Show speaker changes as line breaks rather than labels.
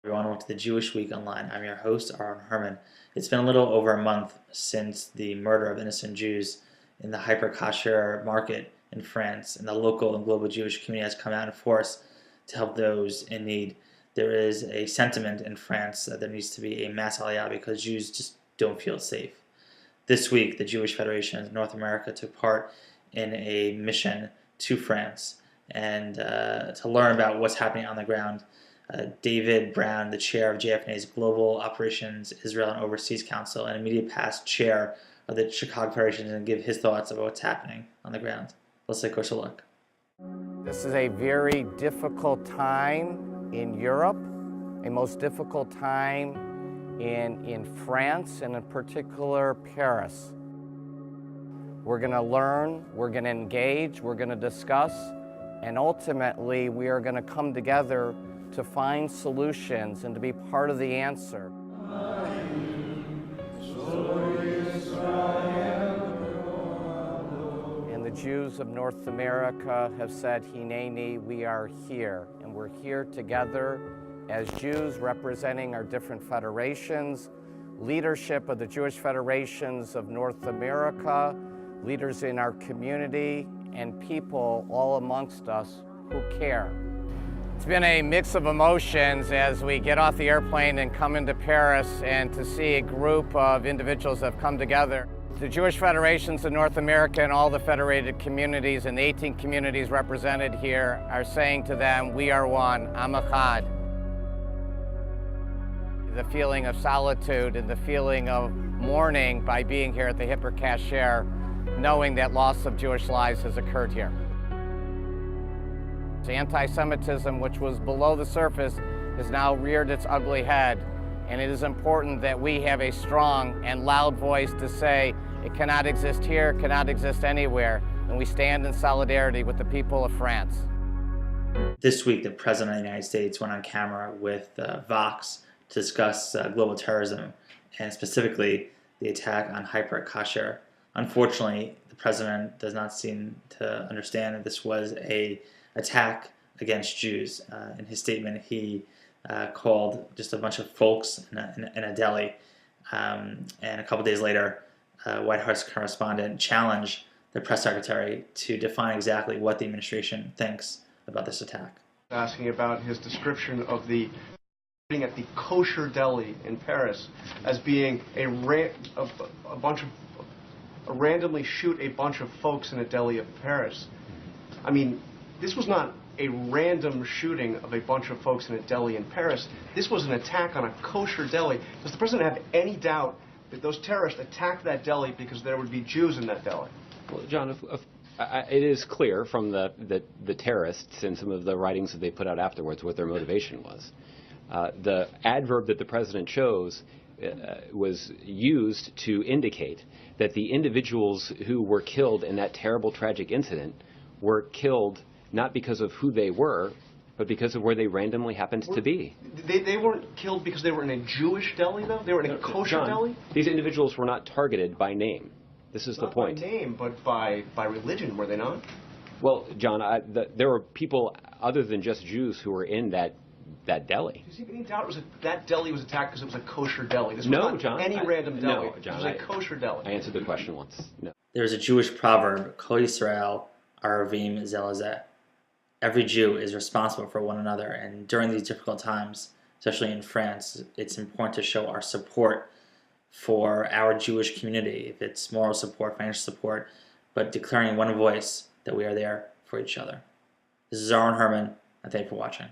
Everyone, welcome to the Jewish Week Online. I'm your host, Aaron Herman. It's been a little over a month since the murder of innocent Jews in the hyper-kosher market in France, and the local and global Jewish community has come out in force to help those in need. There is a sentiment in France that there needs to be a mass aliyah because Jews just don't feel safe. This week, the Jewish Federation of North America took part in a mission to France and to learn about what's happening on the ground. David Brown, the chair of JFNA's Global Operations, Israel and Overseas Council, and immediate past chair of the Chicago Federation, and give his thoughts about what's happening on the ground. Let's take a closer look.
This is a very difficult time in Europe, a most difficult time in France, and in particular Paris. We're going to learn, we're going to engage, we're going to discuss, and ultimately we are going to come together to find solutions and to be part of the answer. And the Jews of North America have said, Hineni, we are here, and we're here together as Jews representing our different federations, leadership of the Jewish Federations of North America, leaders in our community, and people all amongst us who care. It's been a mix of emotions as we get off the airplane and come into Paris, and to see a group of individuals that have come together. The Jewish Federations of North America and all the federated communities and the 18 communities represented here are saying to them, we are one, Am Echad. The feeling of solitude and the feeling of mourning by being here at the Hipper Kasher, knowing that loss of Jewish lives has occurred here. Anti-Semitism, which was below the surface, has now reared its ugly head, and it is important that we have a strong and loud voice to say it cannot exist here, cannot exist anywhere, and we stand in solidarity with the people of France.
This week, the President of the United States went on camera with Vox to discuss global terrorism, and specifically the attack on Hyper Kasher. Unfortunately, the President does not seem to understand that this was an attack against Jews. In his statement, he called just a bunch of folks in a deli, and a couple days later, White House correspondent challenged the press secretary to define exactly what the administration thinks about this attack.
Asking about his description of the shooting at the kosher deli in Paris as being randomly shoot a bunch of folks in a deli of Paris. I mean, this was not a random shooting of a bunch of folks in a deli in Paris. This was an attack on a kosher deli. Does the president have any doubt that those terrorists attacked that deli because there would be Jews in that deli?
Well, John, it is clear from the terrorists and some of the writings that they put out afterwards what their motivation was. The adverb that the president chose was used to indicate that the individuals who were killed in that terrible, tragic incident were killed not because of who they were, but because of where they randomly happened to be.
They weren't killed because they were in a Jewish deli, though? They were in a kosher deli?
These individuals were not targeted by name. This is the point.
Not by name, but by religion, were they not?
Well, John, there were people other than just Jews who were in that deli.
Do you see any doubt that deli was attacked because it was a kosher deli? This was
No,
not
John.
any random deli.
No, John.
It was a kosher deli.
I answered the question once. No.
There's a Jewish proverb, Kol Yisrael Aravim Zelazeh. Every Jew is responsible for one another, and during these difficult times, especially in France, it's important to show our support for our Jewish community, if it's moral support, financial support, but declaring in one voice that we are there for each other. This is Aaron Herman, and thank you for watching.